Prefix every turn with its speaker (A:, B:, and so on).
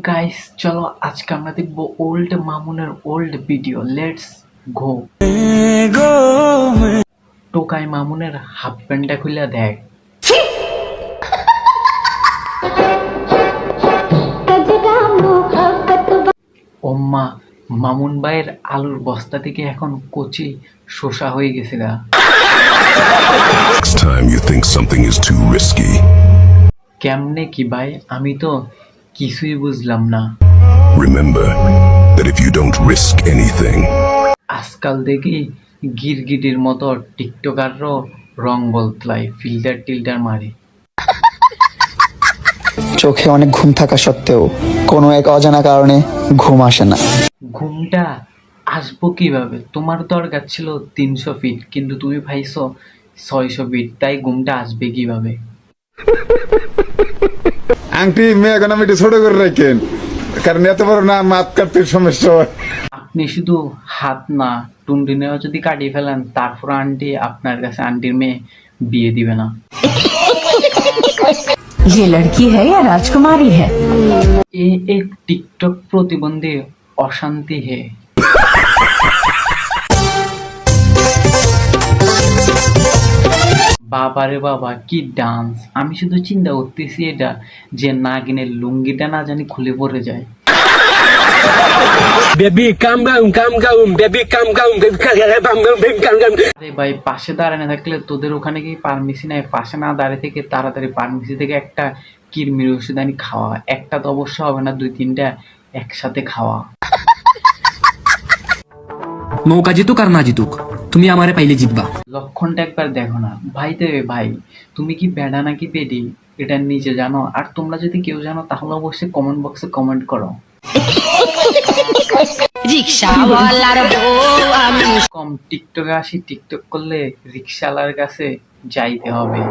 A: Guys চলো আজকে আমরা দেখবো ওল্ড মামুনের ওল্ড ভিডিও। Let's go. টোকাই মামুনের হাফ প্যান্টটা খুলে দেখ। ওম্মা, মামুন ভাইয়ের আলুর বস্তা থেকে এখন কচি শসা হয়ে গেছে গা।
B: Next time you think something is too risky,
A: কেমনে কি ভাই, আমি তো কিছুই বুঝলাম না।
B: remember that if you don't risk anything,
A: আজকাল দেখি গিরগিটির মতো টিকটকারও রং বদলায়, ফিল্টার টিল্টার মারে।
C: চোখে অনেক ঘুম থাকা সত্ত্বেও কোনো এক অজানা কারণে ঘুম আসে না।
A: ঘুমটা আসবো কিভাবে? তোমার দরকার ছিল 300 ফিট, কিন্তু তুমি পাইছো 600 ফিট, তাই ঘুমটা আসবে কিভাবে?
D: আংটি মেয়ে এখন আমি একটু ছোট করে রাখেন, কারণ এত বড় না মাপ কাটতে সমস্যা হয়।
A: আপনি শুধু হাত না, টুনটুনিও যদি কাটিয়ে ফেলেন, তারপর আন্টি আপনার কাছে আন্টির মেয়ে বিয়ে দিবে না।
E: ये लड़की है या राजकुमारी है?
A: এ এক টিকটক প্রতিবন্ধী অশান্তি হে। বাবারে বাবা, কি ডান্স! আমি শুধু চিন্তা করতেছি এটা যে নাগিনের লুঙ্গিটা না জানি খুলে পড়ে যায়।
F: Baby, calm down, baby, calm down, baby, calm down.
A: আরে ভাই, পাশে দাঁড়ায় না থাকলে তোদের ওখানে কি পারমিশন নাই? পাশে না দাঁড়িয়ে থেকে তাড়াতাড়ি পারমিশন থেকে একটা কিরমির ওষুধ আনি খাওয়া। একটা তো অবশ্য হবে না, 2-3টা একসাথে খাওয়া।
G: মৌকা জিতুক আর না জিতুক, তুমি আমারে পাইলে জিতবা।
A: লক্ষণটা একবার দেখো না ভাই। দেবে ভাই, তুমি কি বেড়া নাকি পেডি এটা নিজে জানো? আর তোমরা যদি কেউ জানো তাহলে অবশ্যই কমেন্ট বক্সে কমেন্ট করো। কম টিকটকে আসি, টিকটক করলে রিক্সাওয়ালার কাছে যাইতে হবে।